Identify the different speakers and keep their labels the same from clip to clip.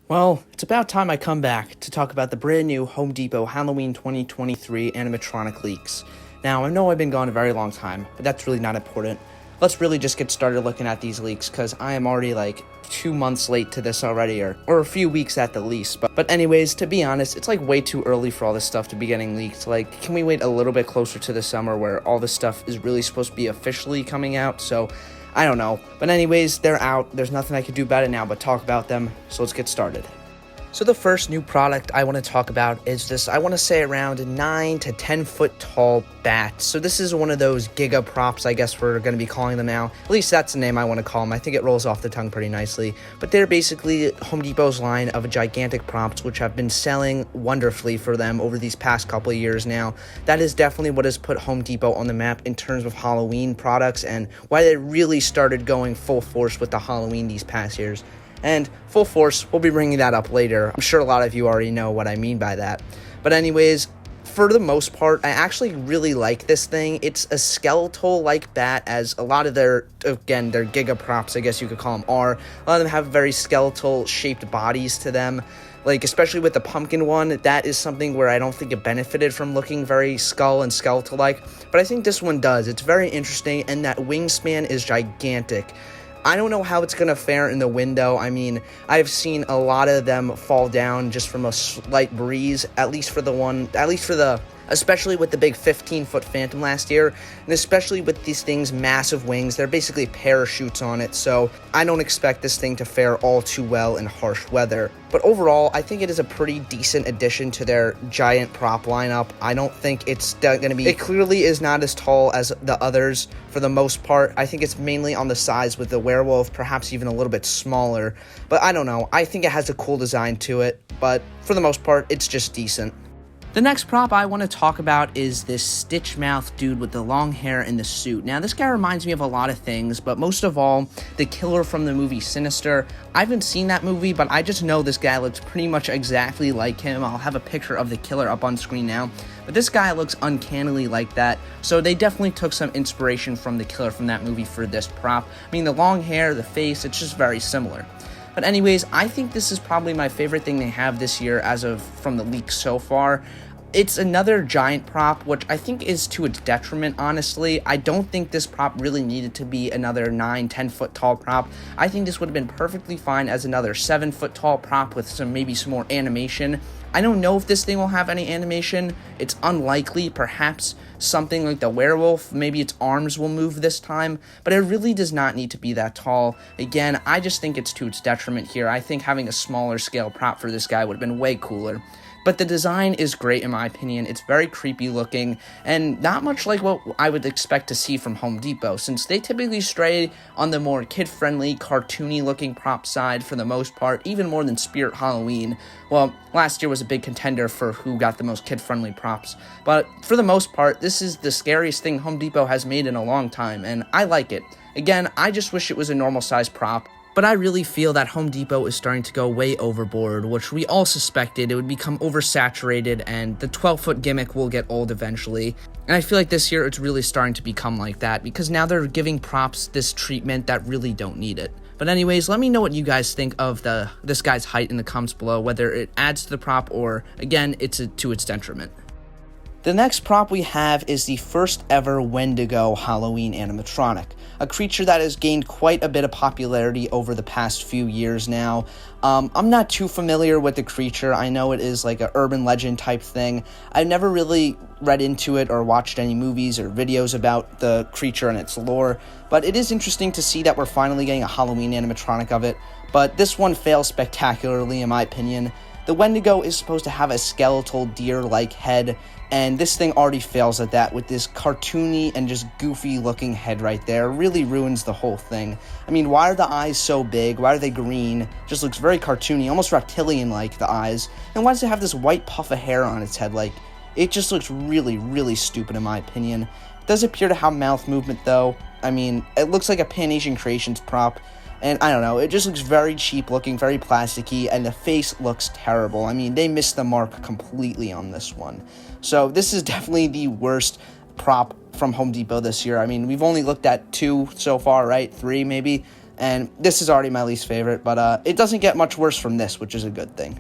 Speaker 1: Well, it's about time I come back to talk about the brand new Home Depot Halloween 2023 animatronic leaks. Now, I know I've been gone a very long time, but that's really not important. Let's really just get started looking at these leaks, because I am already like 2 months late to this already, or a few weeks at the least. But anyways, to be honest, it's like way too early for all this stuff to be getting leaked. Like, can we wait a little bit closer to the summer where all this stuff is really supposed to be officially coming out? So, I don't know. But anyways, they're out. There's nothing I can do about it now but talk about them. So let's get started. So the first new product I want to talk about is this, I want to say around 9 to 10 foot tall bat. So this is one of those giga props, I guess we're going to be calling them now. At least that's the name I want to call them. I think it rolls off the tongue pretty nicely. But they're basically Home Depot's line of gigantic props, which have been selling wonderfully for them over these past couple of years now. That is definitely what has put Home Depot on the map in terms of Halloween products, and why they really started going full force with the Halloween these past years. And full force, we'll be bringing that up later. I'm sure a lot of you already know what I mean by that. But anyways, for the most part, I actually really like this thing. It's a skeletal-like bat, as a lot of their giga props, I guess you could call them, are. A lot of them have very skeletal-shaped bodies to them. Like, especially with the pumpkin one, that is something where I don't think it benefited from looking very skull and skeletal-like. But I think this one does. It's very interesting, and that wingspan is gigantic. I don't know how it's going to fare in the window. I mean, I've seen a lot of them fall down just from a slight breeze, especially with the big 15-foot Phantom last year, and especially with these things' massive wings. They're basically parachutes on it, so I don't expect this thing to fare all too well in harsh weather. But overall, I think it is a pretty decent addition to their giant prop lineup. I don't think it's going to be... It clearly is not as tall as the others for the most part. I think it's mainly on the size with the werewolf, perhaps even a little bit smaller. But I don't know. I think it has a cool design to it, but for the most part, it's just decent. The next prop I want to talk about is this Stitch Mouth dude with the long hair and the suit. Now, this guy reminds me of a lot of things, but most of all, the killer from the movie Sinister. I haven't seen that movie, but I just know this guy looks pretty much exactly like him. I'll have a picture of the killer up on screen now. But this guy looks uncannily like that, so they definitely took some inspiration from the killer from that movie for this prop. I mean, the long hair, the face, it's just very similar. But anyways, I think this is probably my favorite thing they have this year from the leaks so far. It's another giant prop, which I think is to its detriment, honestly. I don't think this prop really needed to be another 9-10 foot tall prop. I think this would have been perfectly fine as another 7 foot tall prop with maybe some more animation. I don't know if this thing will have any animation. It's unlikely. Perhaps something like the werewolf, maybe its arms will move this time, but it really does not need to be that tall. Again, I just think it's to its detriment here. I think having a smaller scale prop for this guy would have been way cooler. But the design is great in my opinion. It's very creepy looking, and not much like what I would expect to see from Home Depot, since they typically stray on the more kid-friendly, cartoony looking prop side for the most part, even more than Spirit Halloween. Well, last year was a big contender for who got the most kid-friendly props, but for the most part, this is the scariest thing Home Depot has made in a long time, and I like it. Again, I just wish it was a normal size prop. But I really feel that Home Depot is starting to go way overboard, which we all suspected. It would become oversaturated, and the 12-foot gimmick will get old eventually. And I feel like this year it's really starting to become like that, because now they're giving props this treatment that really don't need it. But anyways, let me know what you guys think of this guy's height in the comments below, whether it adds to the prop or, again, it's to its detriment. The next prop we have is the first ever Wendigo Halloween animatronic, a creature that has gained quite a bit of popularity over the past few years now. I'm not too familiar with the creature. I know it is like an urban legend type thing. I've never really read into it or watched any movies or videos about the creature and its lore, but it is interesting to see that we're finally getting a Halloween animatronic of it, but this one fails spectacularly in my opinion. The Wendigo is supposed to have a skeletal deer-like head, and this thing already fails at that with this cartoony and just goofy looking head right there. It really ruins the whole thing. I mean, why are the eyes so big? Why are they green? Just looks very cartoony, almost reptilian-like, the eyes. And why does it have this white puff of hair on its head? Like, it just looks really, really stupid in my opinion. It does appear to have mouth movement though. I mean, it looks like a Pan-Asian Creations prop. And I don't know, it just looks very cheap looking, very plasticky, and the face looks terrible. I mean, they missed the mark completely on this one. So this is definitely the worst prop from Home Depot this year. I mean, we've only looked at 2 so far, right? 3 maybe. and this is already my least favorite, but it doesn't get much worse from this, which is a good thing.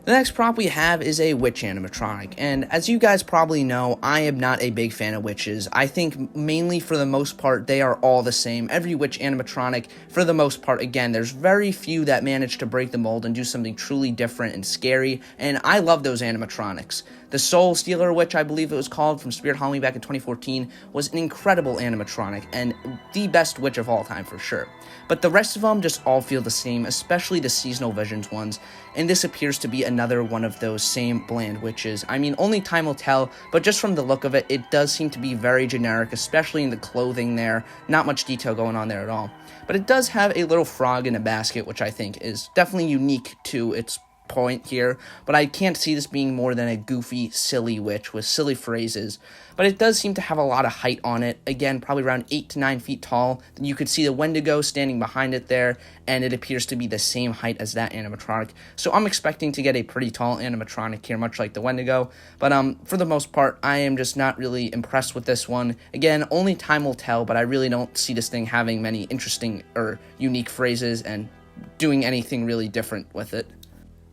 Speaker 1: The next prop we have is a witch animatronic, and as you guys probably know, I am not a big fan of witches. I think mainly for the most part, they are all the same. Every witch animatronic, for the most part, again, there's very few that manage to break the mold and do something truly different and scary, and I love those animatronics. The Soul Stealer Witch, I believe it was called, from Yoda Halloween back in 2014, was an incredible animatronic, and the best witch of all time for sure. But the rest of them just all feel the same, especially the Seasonal Visions ones, and this appears to be another one of those same bland witches. I mean, only time will tell, but just from the look of it, it does seem to be very generic, especially in the clothing there. Not much detail going on there at all. But it does have a little frog in a basket, which I think is definitely unique to its point here, but I can't see this being more than a goofy, silly witch with silly phrases. But it does seem to have a lot of height on it, again, probably around 8 to 9 feet tall. Then you could see the Wendigo standing behind it there, and it appears to be the same height as that animatronic. So I'm expecting to get a pretty tall animatronic here, much like the Wendigo. But for the most part, I am just not really impressed with this one. Again, only time will tell, but I really don't see this thing having many interesting or unique phrases and doing anything really different with it.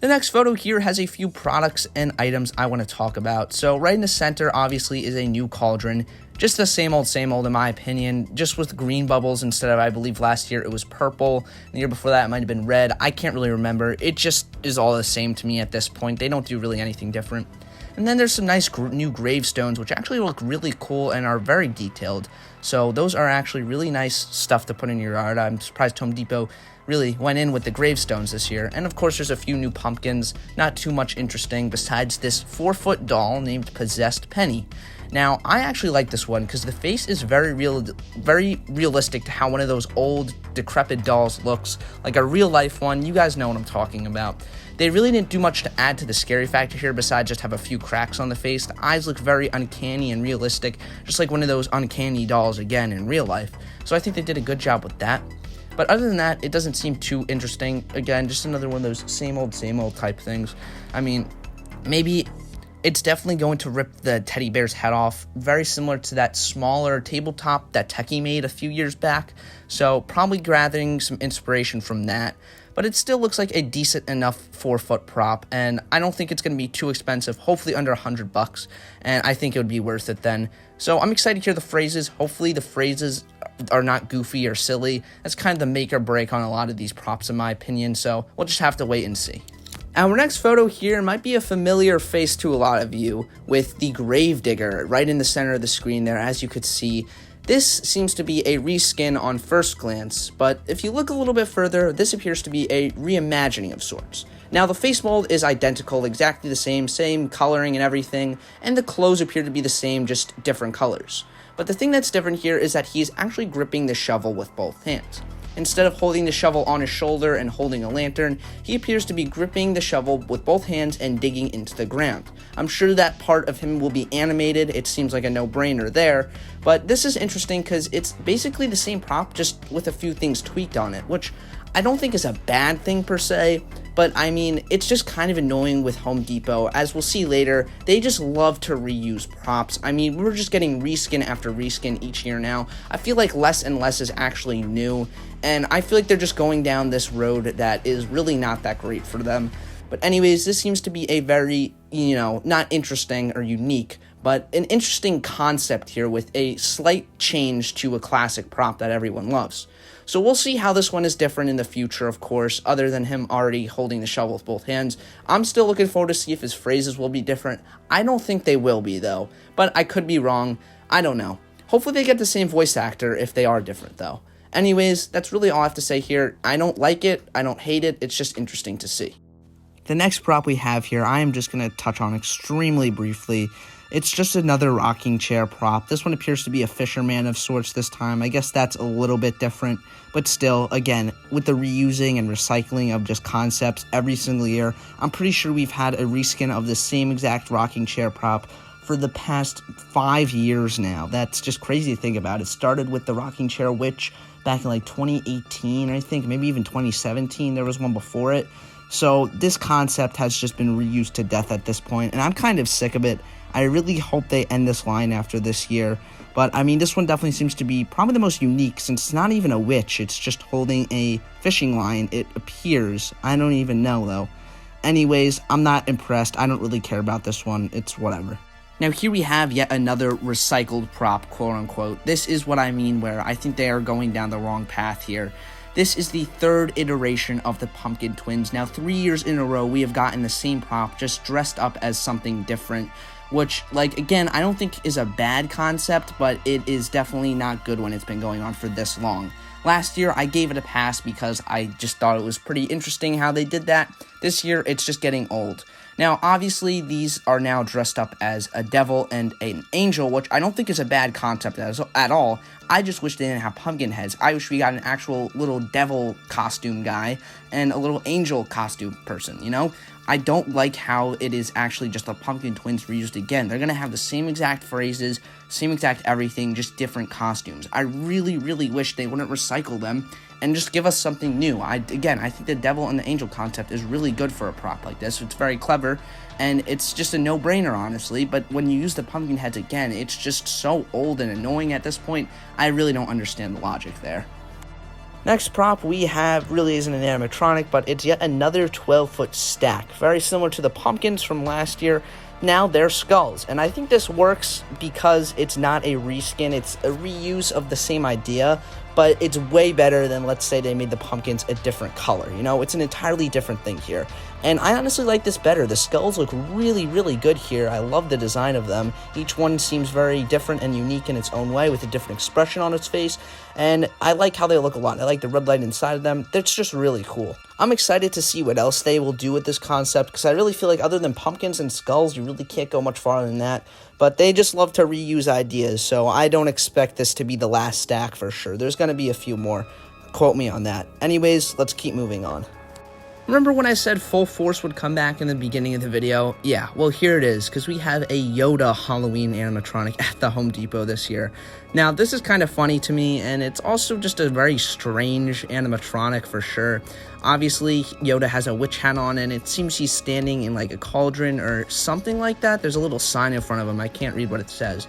Speaker 1: The next photo here has a few products and items I want to talk about. So right in the center, obviously, is a new cauldron. Just the same old in my opinion, just with green bubbles instead of, I believe last year it was purple. The year before that it might have been red. I can't really remember. It just is all the same to me at this point. They don't do really anything different. And then there's some nice new gravestones, which actually look really cool and are very detailed. So those are actually really nice stuff to put in your yard. I'm surprised Home Depot really went in with the gravestones this year. And of course, there's a few new pumpkins, not too much interesting besides this 4-foot doll named Possessed Penny. Now, I actually like this one because the face is very realistic to how one of those old, decrepit dolls looks, like a real-life one. You guys know what I'm talking about. They really didn't do much to add to the scary factor here besides just have a few cracks on the face. The eyes look very uncanny and realistic, just like one of those uncanny dolls, again, in real life. So I think they did a good job with that. But other than that, it doesn't seem too interesting. Again, just another one of those same old type things. I mean, maybe it's definitely going to rip the teddy bear's head off, very similar to that smaller tabletop that Techie made a few years back. So probably gathering some inspiration from that. But it still looks like a decent enough 4-foot prop, and I don't think it's going to be too expensive, hopefully under $100, and I think it would be worth it then. So I'm excited to hear the phrases. Hopefully the phrases are not goofy or silly. That's kind of the make or break on a lot of these props in my opinion, so we'll just have to wait and see. Our next photo here might be a familiar face to a lot of you, with the Gravedigger right in the center of the screen there, as you could see. This seems to be a reskin on first glance, but if you look a little bit further, this appears to be a reimagining of sorts. Now, the face mold is identical, exactly the same coloring and everything, and the clothes appear to be the same, just different colors. But the thing that's different here is that he is actually gripping the shovel with both hands. Instead of holding the shovel on his shoulder and holding a lantern, he appears to be gripping the shovel with both hands and digging into the ground. I'm sure that part of him will be animated. It seems like a no-brainer there, but this is interesting because it's basically the same prop, just with a few things tweaked on it, which I don't think is a bad thing per se, but I mean, it's just kind of annoying with Home Depot. As we'll see later, they just love to reuse props. I mean, we're just getting reskin after reskin each year now. I feel like less and less is actually new, and I feel like they're just going down this road that is really not that great for them. But anyways, this seems to be a very, not interesting or unique, but an interesting concept here with a slight change to a classic prop that everyone loves. So we'll see how this one is different in the future, of course, other than him already holding the shovel with both hands. I'm still looking forward to see if his phrases will be different. I don't think they will be, though, but I could be wrong. I don't know. Hopefully they get the same voice actor if they are different, though. Anyways, that's really all I have to say here. I don't like it. I don't hate it. It's just interesting to see. The next prop we have here, I am just going to touch on extremely briefly. It's just another rocking chair prop. This one appears to be a Fisherman of sorts this time. I guess that's a little bit different, but still, again, with the reusing and recycling of just concepts every single year, I'm pretty sure we've had a reskin of the same exact rocking chair prop for the past 5 years now. That's just crazy to think about. It started with the rocking chair witch back in like 2018, I think, maybe even 2017. There was one before it. So this concept has just been reused to death at this point, and I'm kind of sick of it. I really hope they end this line after this year. But, I mean, this one definitely seems to be probably the most unique, since it's not even a witch. It's just holding a fishing line, it appears. I don't even know, though. Anyways, I'm not impressed. I don't really care about this one. It's whatever. Now, here we have yet another recycled prop, quote-unquote. This is what I mean, where I think they are going down the wrong path here. This is the third iteration of the Pumpkin Twins. Now, 3 years in a row, we have gotten the same prop, just dressed up as something different, which, like, again, I don't think is a bad concept, but it is definitely not good when it's been going on for this long. Last year, I gave it a pass because I just thought it was pretty interesting how they did that. This year, it's just getting old. Now, obviously, these are now dressed up as a devil and an angel, which I don't think is a bad concept at all. I just wish they didn't have pumpkin heads. I wish we got an actual little devil costume guy and a little angel costume person, you know? I don't like how it is actually just the Pumpkin Twins reused again. They're going to have the same exact phrases, same exact everything, just different costumes. I really, really wish they wouldn't recycle them and just give us something new. I think the devil and the angel concept is really good for a prop like this. It's very clever, and it's just a no-brainer, honestly. But when you use the pumpkin heads again, it's just so old and annoying at this point. I really don't understand the logic there. Next prop we have really isn't an animatronic, but it's yet another 12-foot stack. Very similar to the pumpkins from last year. Now they're skulls, and I think this works because it's not a reskin, it's a reuse of the same idea, but it's way better than, let's say, they made the pumpkins a different color. You know, it's an entirely different thing here. And I honestly like this better. The skulls look really, really good here. I love the design of them. Each one seems very different and unique in its own way with a different expression on its face. And I like how they look a lot. I like the red light inside of them. That's just really cool. I'm excited to see what else they will do with this concept, because I really feel like other than pumpkins and skulls, you really can't go much farther than that. But they just love to reuse ideas, so I don't expect this to be the last stack for sure. There's going to be a few more. Quote me on that. Anyways, let's keep moving on. Remember when I said Full Force would come back in the beginning of the video? Yeah, well, here it is, because we have a Yoda Halloween animatronic at the Home Depot this year. Now, this is kind of funny to me, and it's also just a very strange animatronic for sure. Obviously, Yoda has a witch hat on, and it seems he's standing in like a cauldron or something like that. There's a little sign in front of him. I can't read what it says.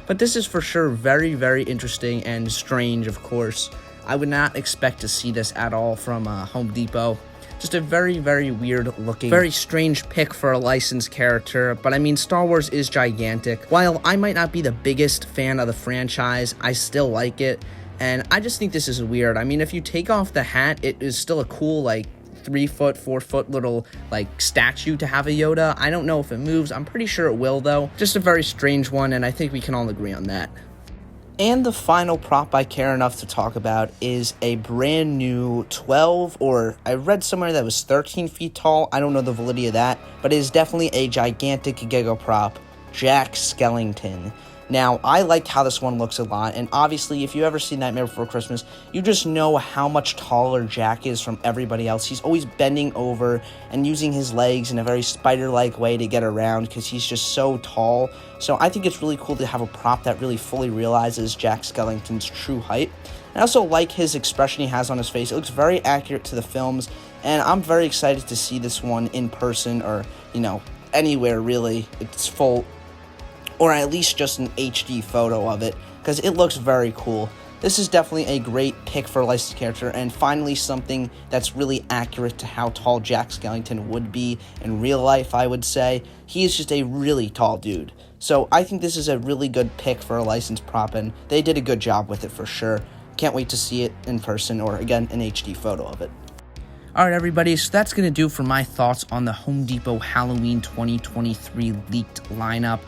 Speaker 1: But this is for sure very, very interesting and strange, of course. I would not expect to see this at all from Home Depot. Just a very, very weird looking, very strange pick for a licensed character, but I mean, Star Wars is gigantic. While I might not be the biggest fan of the franchise, I still like it, and I just think this is weird. I mean, if you take off the hat, it is still a cool, like, 3-foot, 4-foot little, like, statue to have a Yoda. I don't know if it moves. I'm pretty sure it will, though. Just a very strange one, and I think we can all agree on that. And the final prop I care enough to talk about is a brand new 12, or I read somewhere that was 13 feet tall. I don't know the validity of that, but it is definitely a gigantic Giga prop, Jack Skellington. Now, I like how this one looks a lot, and obviously, if you ever see Nightmare Before Christmas, you just know how much taller Jack is from everybody else. He's always bending over and using his legs in a very spider-like way to get around because he's just so tall. So I think it's really cool to have a prop that really fully realizes Jack Skellington's true height. I also like his expression he has on his face. It looks very accurate to the films, and I'm very excited to see this one in person or, you know, anywhere really. It's full, or at least just an HD photo of it, because it looks very cool. This is definitely a great pick for a licensed character, and finally something that's really accurate to how tall Jack Skellington would be in real life, I would say. He is just a really tall dude. So I think this is a really good pick for a licensed prop, and they did a good job with it for sure. Can't wait to see it in person, or again, an HD photo of it. Alright everybody, so that's going to do for my thoughts on the Home Depot Halloween 2023 leaked lineup.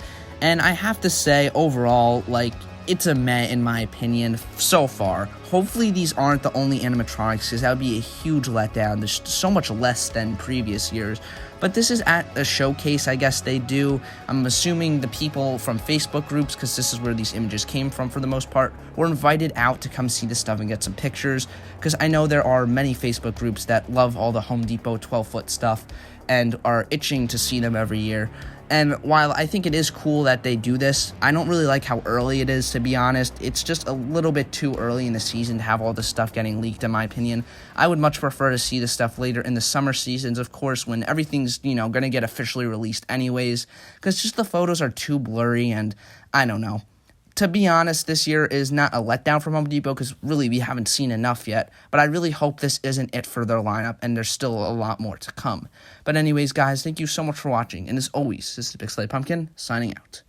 Speaker 1: And I have to say, overall, like, it's a meh in my opinion so far. Hopefully these aren't the only animatronics, because that would be a huge letdown. There's so much less than previous years. But this is at a showcase, I guess they do. I'm assuming the people from Facebook groups, because this is where these images came from for the most part, were invited out to come see this stuff and get some pictures. Because I know there are many Facebook groups that love all the Home Depot 12-foot stuff and are itching to see them every year. And while I think it is cool that they do this, I don't really like how early it is, to be honest. It's just a little bit too early in the season to have all this stuff getting leaked, in my opinion. I would much prefer to see this stuff later in the summer seasons, of course, when everything's, going to get officially released anyways, because just the photos are too blurry, and I don't know. To be honest, this year is not a letdown from Home Depot because really we haven't seen enough yet, but I really hope this isn't it for their lineup and there's still a lot more to come. But anyways, guys, thank you so much for watching, and as always, this is Big Slay Pumpkin signing out.